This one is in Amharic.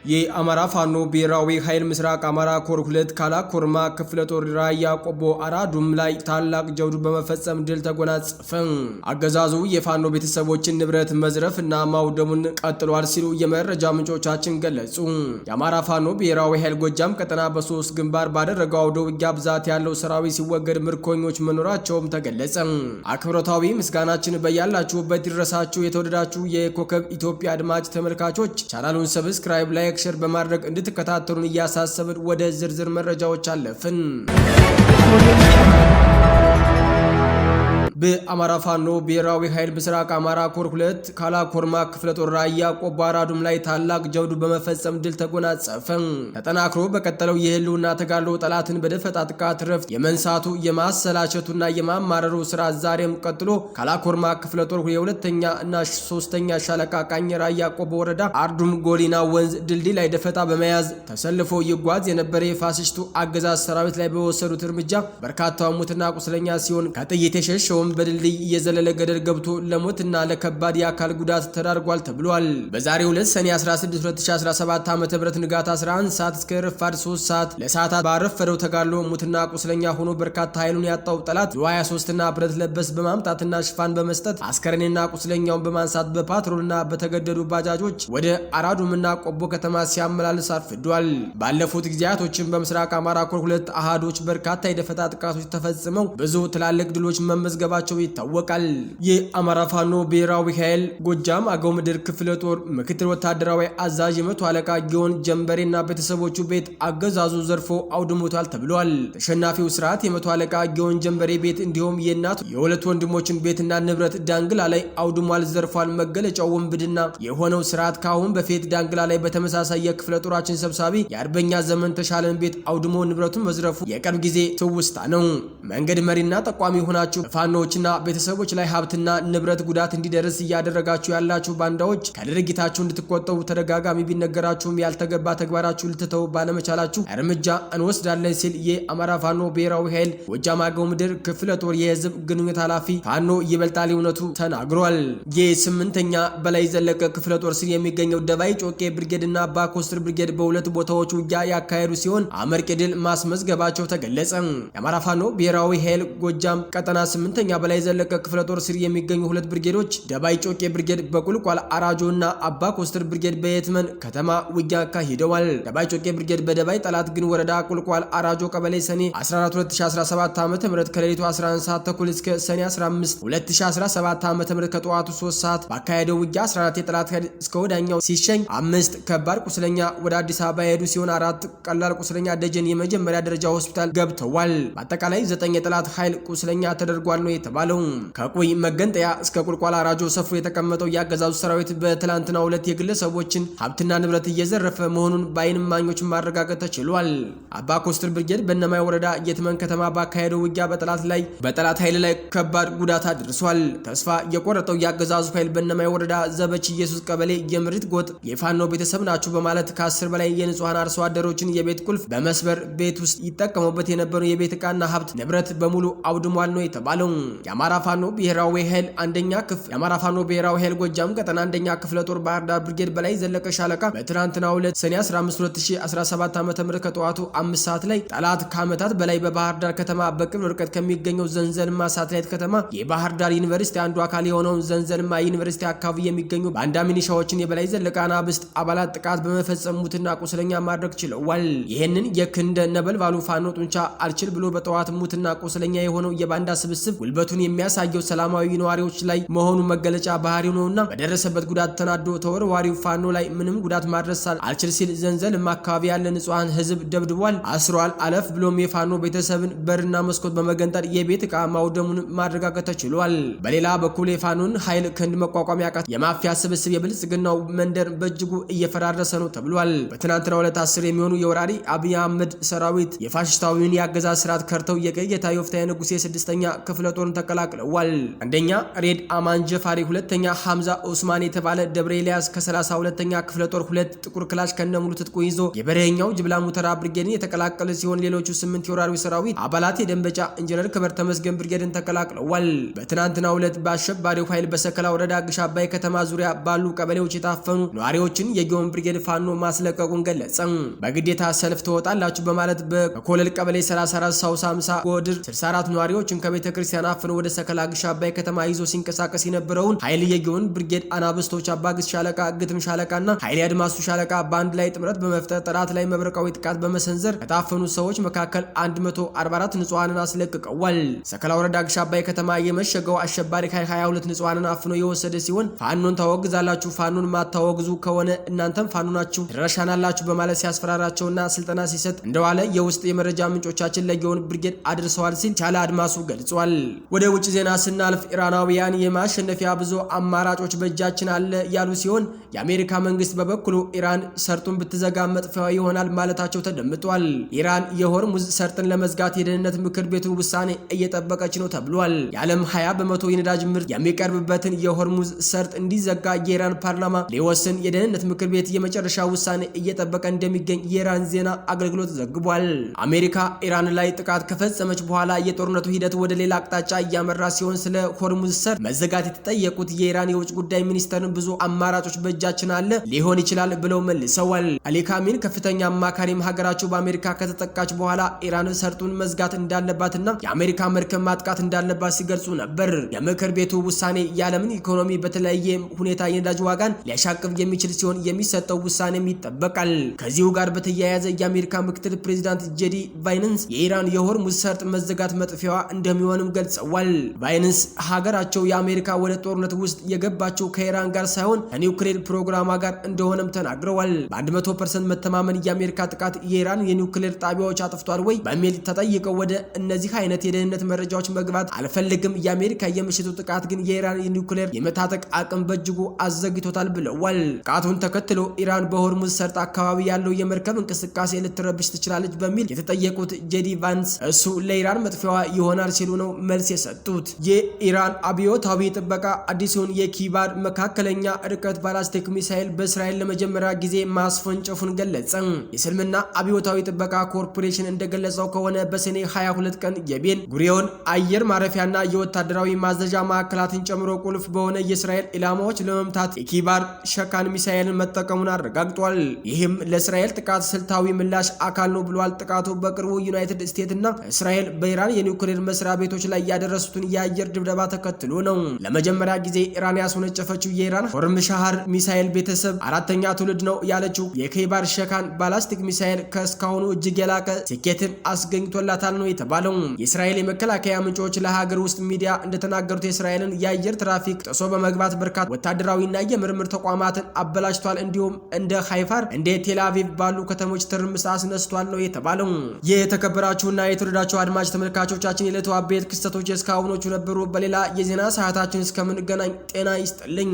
የአማራ ፋኖ ብሔራዊ ኃይል ምስራቅ አማራ ኮር 2 ካላኮርማ ክፍለ ጦር ራያ ቆቦ አራዱም ላይ ታላቅ ጀብዱ በመፈጸም ድል ተጎናጸፈ። አገዛዙ የፋኖ ቤተሰቦችን ንብረት መዝረፍና ማውደሙን ቀጥሏል ሲሉ የመረጃ ምንጮቻችን ገለጹ። የአማራ ፋኖ ብሔራዊ ኃይል ጎጃም ቀጠና በ3 ግንባር ባደረገው አውደ ውጊያ ብዛት ያለው ሰራዊት ሲወገድ ምርኮኞች መኖራቸውም ተገለጸ። አክብሮታዊ ምስጋናችን በያላችሁበት ይድረሳችሁ። የተወደዳችሁ የኮከብ ኢትዮጵያ አድማጭ ተመልካቾች ቻናሉን ሰብስክራይብ ላይ ሼር በማድረግ እንድትከታተሉን እያሳሰብን ወደ ዝርዝር መረጃዎች አለፍን። በአማራ ፋኖ ብሔራዊ ኃይል ምስራቅ አማራ ኮር 2 ካላኮርማ ክፍለ ጦር ራያ ቆቦ አራዱም ላይ ታላቅ ጀብዱ በመፈጸም ድል ተጎናጸፈ። ተጠናክሮ በቀጠለው የህልውና ተጋድሎ ጠላትን በደፈጣ ጥቃት ረፍት የመንሳቱ የማሰላቸቱና የማማረሩ ስራ ዛሬም ቀጥሎ ካላኮርማ ክፍለ ጦር የሁለተኛ እና ሶስተኛ ሻለቃ ቃኝ ራያ ቆቦ ወረዳ አርዱም ጎሊና ወንዝ ድልድይ ላይ ደፈጣ በመያዝ ተሰልፎ ይጓዝ የነበረ የፋሽስቱ አገዛዝ ሰራዊት ላይ በወሰዱት እርምጃ በርካታው ሙትና ቁስለኛ ሲሆን ከጥይት የሸሸው በድልድይ እየዘለለ ገደል ገብቶ ለሞትና ለከባድ የአካል ጉዳት ተዳርጓል ተብሏል። በዛሬው ዕለት ሰኔ 16 2017 ዓ.ም ንጋት 11 ሰዓት እስከ ረፋድ 3 ሰዓት ለሰዓታት ባረፈደው ተጋድሎ ሙትና ቁስለኛ ሆኖ በርካታ ኃይሉን ያጣው ጠላት ዩ23 እና ብረት ለበስ በማምጣትና ሽፋን በመስጠት አስከሬንና ቁስለኛውን በማንሳት በፓትሮልና በተገደዱ ባጃጆች ወደ አራዱምና ቆቦ ከተማ ሲያመላልስ አርፍዷል። ባለፉት ጊዜያቶችን በምስራቅ አማራ ኮር 2 አሃዶች በርካታ የደፈጣ ጥቃቶች ተፈጽመው ብዙ ትላልቅ ድሎች መመዝገባቸው ይታወቃል። የአማራ ፋኖ ብሔራዊ ኃይል ጎጃም አገው ምድር ክፍለ ጦር ምክትል ወታደራዊ አዛዥ የመቶ አለቃ ጊዮን ጀንበሬና ቤተሰቦቹ ቤት አገዛዙ ዘርፎ አውድሞታል ተብሏል። ተሸናፊው ስርዓት የመቶ አለቃ ጊዮን ጀንበሬ ቤት እንዲሁም የእናቱ የሁለት ወንድሞችን ቤትና ንብረት ዳንግላ ላይ አውድሟል፣ ዘርፏል። መገለጫው ወንብድና የሆነው ስርዓት ካሁን በፊት ዳንግላ ላይ በተመሳሳይ የክፍለ ጦራችን ሰብሳቢ የአርበኛ ዘመን ተሻለን ቤት አውድሞ ንብረቱን መዝረፉ የቅርብ ጊዜ ትውስታ ነው። መንገድ መሪና ጠቋሚ ሆናችሁ ፋኖችና ቤተሰቦች ላይ ሀብትና ንብረት ጉዳት እንዲደርስ እያደረጋችሁ ያላችሁ ባንዳዎች ከድርጊታችሁ እንድትቆጠቡ ተደጋጋሚ ቢነገራችሁም ያልተገባ ተግባራችሁ ልትተው ባለመቻላችሁ እርምጃ እንወስዳለን ሲል የአማራ ፋኖ ብሔራዊ ኃይል ጎጃም አገው ምድር ክፍለ ጦር የህዝብ ግንኙነት ኃላፊ ፋኖ ይበልጣል እውነቱ ተናግሯል። የስምንተኛ በላይ ዘለቀ ክፍለ ጦር ስር የሚገኘው ደባይ ጮቄ ብርጌድና ባኮስትር ብርጌድ በሁለት ቦታዎች ውጊያ ያካሄዱ ሲሆን አመርቂ ድል ማስመዝገባቸው ተገለጸ። የአማራ ፋኖ ብሔራዊ ኃይል ጎጃም ቀጠና 8ኛ በላይ ዘለቀ ክፍለ ጦር ስር የሚገኙ ሁለት ብርጌዶች ደባይ ጮቄ ብርጌድ በቁልቋል አራጆና አባ ኮስትር ብርጌድ በየትመን ከተማ ውጊያ አካሂደዋል። ደባይ ጮቄ ብርጌድ በደባይ ጠላት ግን ወረዳ ቁልቋል አራጆ ቀበሌ ሰኔ 14 2017 ዓ.ም ከሌሊቱ 11 ሰዓት ተኩል እስከ ሰኔ 15 2017 ዓ.ም ከጠዋቱ 3 ሰዓት ባካሄደው ውጊያ 14 የጠላት ኃይል እስከ ወዳኛው ሲሸኝ 5 ከባድ ቁስለኛ ወደ አዲስ አበባ የሄዱ ሲሆን 4 ቀላል ቁስለኛ ደጀን የመጀመሪያ ደረጃ ሆስፒታል ገብተዋል። በአጠቃላይ 9 የጠላት ኃይል ቁስለኛ ተደርጓል ነው የተባለው። ከቆይ መገንጠያ እስከ ቁልቋል አራጆ ሰፍሮ የተቀመጠው ያገዛዙ ሰራዊት በትላንትናው ዕለት የግለሰቦችን ሀብትና ንብረት እየዘረፈ መሆኑን በአይን እማኞች ማረጋገጥ ተችሏል። አባ ኮስትር ብርጌድ በእነማይ ወረዳ የትመን ከተማ ባካሄደው ውጊያ በጠላት ኃይል ላይ ከባድ ጉዳት አድርሷል። ተስፋ የቆረጠው ያገዛዙ ኃይል በእነማይ ወረዳ ዘበች ኢየሱስ ቀበሌ የምሪት ጎጥ የፋኖ ቤተሰብ ናችሁ በማለት ከ10 በላይ የንጹሃን አርሶ አደሮችን የቤት ቁልፍ በመስበር ቤት ውስጥ ይጠቀሙበት የነበረው የቤት ዕቃና ሀብት ንብረት በሙሉ አውድሟል ነው የተባለው። የአማራ ፋኖ ብሔራዊ ኃይል የአማራ ፋኖ ብሔራዊ ኃይል ጎጃም ቀጠና አንደኛ ክፍለ ጦር ባህር ዳር ብርጌድ በላይ ዘለቀ ሻለቃ በትናንትናው ዕለት ሰኔ 15 2017 ዓ.ም ከጠዋቱ 5 ሰዓት ላይ ጠላት ከዓመታት በላይ በባህር ዳር ከተማ በቅርብ ርቀት ከሚገኘው ዘንዘልማ ሳተላይት ከተማ የባህር ዳር ዩኒቨርሲቲ አንዱ አካል የሆነውን ዘንዘልማ ዩኒቨርሲቲ አካባቢ የሚገኙ ባንዳ ሚኒሻዎችን የበላይ ዘለቀ አናብስት አባላት ጥቃት በመፈጸም ሙትና ቁስለኛ ማድረግ ችለዋል። ይህንን የክንደ ነበልባሉ ፋኖ ጡንቻ አልችል ብሎ በጠዋት ሙትና ቁስለኛ የሆነው የባንዳ ስብስብ ጉልበቱን የሚያሳየው ሰላማዊ ነዋሪዎች ላይ መሆኑ መገለጫ ባህሪው ነውና በደረሰበት ጉዳት ተናዶ ተወርዋሪው ፋኖ ላይ ምንም ጉዳት ማድረስ አልችል ሲል ዘንዘልማ አካባቢ ያለ ንጹሃን ህዝብ ደብድቧል፣ አስሯል። አለፍ ብሎም የፋኖ ቤተሰብን በርና መስኮት በመገንጠል የቤት ዕቃ ማውደሙን ማረጋገጥ ተችሏል። በሌላ በኩል የፋኖን ኃይል ክንድ መቋቋም ያቃት የማፊያ ስብስብ የብልጽግናው መንደር በእጅጉ እየፈራረሰ ነው ተብሏል። በትናንትናው ዕለት 10 የሚሆኑ የወራሪ አብይ አህመድ ሰራዊት የፋሽስታዊውን የአገዛዝ ስርዓት ከርተው የጌታ ዮፍታይ ንጉሴ 6ኛ ክፍለ ጦር ጦሩን ተቀላቅለዋል። አንደኛ ሬድ አማን ጀፋሪ፣ ሁለተኛ ሐምዛ ኡስማን የተባለ ደብረ ኤልያስ ከ32ኛ ክፍለ ጦር ሁለት ጥቁር ክላሽ ከነሙሉ ትጥቁ ይዞ የበረኛው ጅብላ ሙተራ ብርጌድን የተቀላቀለ ሲሆን ሌሎቹ 8 የወራሪው ሰራዊት አባላት የደንበጫ ኢንጂነር ክበር ተመስገን ብርጌድን ተቀላቅለዋል። በትናንትናው ዕለት በአሸባሪው ኃይል በሰከላ ወረዳ ግሽ አባይ ከተማ ዙሪያ ባሉ ቀበሌዎች የታፈኑ ነዋሪዎችን የጊዮን ብርጌድ ፋኖ ማስለቀቁን ገለጸ። በግዴታ ሰልፍ ትወጣላችሁ በማለት በኮለል ቀበሌ 34 ሳውስ 50 ጎድር 64 ነዋሪዎችን ከቤተ ክርስቲያን አፍነው ወደ ሰከላ ግሽ አባይ ከተማ ይዞ ሲንቀሳቀስ የነበረውን ኃይል የጊዮን ብርጌድ አናብስቶች አባግስ ሻለቃ፣ ግትም ሻለቃና ኃይል አድማሱ ሻለቃ በአንድ ላይ ጥምረት በመፍጠር ጠላት ላይ መብረቃዊ ጥቃት በመሰንዘር ከታፈኑ ሰዎች መካከል 144 ንጹሃንን አስለቅቀዋል። ሰከላ ወረዳ ግሽ አባይ ከተማ የመሸገው አሸባሪ ኃይል 22 ንጹሃንን አፍኖ የወሰደ ሲሆን ፋኖን ታወግዛላችሁ፣ ፋኖን ማታወግዙ ከሆነ እናንተም ፋኖ ናችሁ ትረሻናላችሁ በማለት ሲያስፈራራቸውና ስልጠና ሲሰጥ እንደዋለ የውስጥ የመረጃ ምንጮቻችን ለጊዮን ብርጌድ አድርሰዋል ሲል ቻለ አድማሱ ገልጿል። ወደ ውጭ ዜና ስናልፍ ኢራናውያን የማሸነፊያ ብዙ አማራጮች በእጃችን አለ ያሉ ሲሆን የአሜሪካ መንግስት በበኩሉ ኢራን ሰርጡን ብትዘጋ መጥፊያዋ ይሆናል ማለታቸው ተደምጧል። ኢራን የሆርሙዝ ሰርጥን ለመዝጋት የደህንነት ምክር ቤቱን ውሳኔ እየጠበቀች ነው ተብሏል። የዓለም 20 በመቶ የነዳጅ ምርት የሚቀርብበትን የሆርሙዝ ሰርጥ እንዲዘጋ የኢራን ፓርላማ ሊወስን የደህንነት ምክር ቤት የመጨረሻ ውሳኔ እየጠበቀ እንደሚገኝ የኢራን ዜና አገልግሎት ዘግቧል። አሜሪካ ኢራን ላይ ጥቃት ከፈጸመች በኋላ የጦርነቱ ሂደት ወደ ሌላ አቅጣጫ እያመራ ሲሆን ስለ ሆርሙዝ ሰርጥ መዘጋት የተጠየቁት የኢራን የውጭ ጉዳይ ሚኒስተርን ብዙ አማራጮች በእጃችን አለ ሊሆን ይችላል ብለው መልሰዋል። አሊ ካሚን ከፍተኛ አማካሪም ሀገራቸው በአሜሪካ ከተጠቃች በኋላ ኢራን ሰርጡን መዝጋት እንዳለባትና የአሜሪካ መርከብ ማጥቃት እንዳለባት ሲገልጹ ነበር። የምክር ቤቱ ውሳኔ የዓለምን ኢኮኖሚ በተለያየ ሁኔታ የነዳጅ ዋጋን ሊያሻቅብ የሚችል ሲሆን የሚሰጠው ውሳኔም ይጠበቃል። ከዚሁ ጋር በተያያዘ የአሜሪካ ምክትል ፕሬዚዳንት ጄዲ ቫይንስ የኢራን የሆርሙዝ ሰርጥ መዘጋት መጥፊያዋ እንደሚሆንም ገልጸዋል። ቫይንስ ሀገራቸው የአሜሪካ ወደ ጦርነት ውስጥ የገባቸው ከኢራን ጋር ሳይሆን ከኒውክሌር ፕሮግራሟ ጋር እንደሆነም ተናግረዋል። በ100% መተማመን የአሜሪካ ጥቃት የኢራን የኒውክሌር ጣቢያዎች አጥፍቷል ወይ በሚል ተጠይቀው ወደ እነዚህ አይነት የደህንነት መረጃዎች መግባት አልፈልግም፣ የአሜሪካ የምሽቱ ጥቃት ግን የኢራን የኒውክሌር የመታጠቅ አቅም በእጅጉ አዘግቶታል ብለዋል። ጥቃቱን ተከትሎ ኢራን በሆርሙዝ ሰርጥ አካባቢ ያለው የመርከብ እንቅስቃሴ ልትረብሽ ትችላለች በሚል የተጠየቁት ጄዲ ቫንስ እሱ ለኢራን መጥፊያዋ ይሆናል ሲሉ ነው መልስ የሰጡት። የኢራን አብዮታዊ ጥበቃ አዲሱን የኪባር መካከለኛ ርቀት ባላስቲክ ሚሳኤል በእስራኤል ለመጀመሪያ ጊዜ ማስፈንጨፉን ገለጸ። የእስልምና አብዮታዊ ጥበቃ ኮርፖሬሽን እንደገለጸው ከሆነ በሰኔ 22 ቀን የቤን ጉሪዮን አየር ማረፊያና የወታደራዊ ማዘዣ ማዕከላትን ጨምሮ ቁልፍ በሆነ የእስራኤል ኢላማዎች ለመምታት የኪባር ሸካን ሚሳኤልን መጠቀሙን አረጋግጧል። ይህም ለእስራኤል ጥቃት ስልታዊ ምላሽ አካል ነው ብሏል። ጥቃቱ በቅርቡ ዩናይትድ ስቴትስ እና እስራኤል በኢራን የኒውክሌር መስሪያ ቤቶች ላይ ያደረሱትን የአየር ድብደባ ተከትሎ ነው። ለመጀመሪያ ጊዜ ኢራን ያስወነጨፈችው የኢራን ሆርምሻሃር ሚሳኤል ቤተሰብ አራተኛ ትውልድ ነው ያለችው የኪባር ሸካን ባላስቲክ ሚሳኤል ከእስካሁኑ እጅግ የላቀ ስኬትን አስገኝቶላታል ነው የተባለው። የእስራኤል የመከላከያ ምንጮች ለሀገር ውስጥ ሚዲያ እንደተናገሩት የእስራኤልን የአየር ትራፊክ ጥሶ በመግባት በርካታ ወታደራዊና የምርምር ተቋማትን አበላሽቷል፣ እንዲሁም እንደ ሃይፋር እንደ ቴል አቪቭ ባሉ ከተሞች ትርምስ አስነስቷል ነው የተባለው። የተከበራችሁና የተወደዳችሁ አድማጭ ተመልካቾቻችን የዕለቱ አበይት ክስተቶች እስካሁኖቹ ነበሩ። በሌላ የዜና ሰዓታችን እስከምንገናኝ ጤና ይስጥልኝ።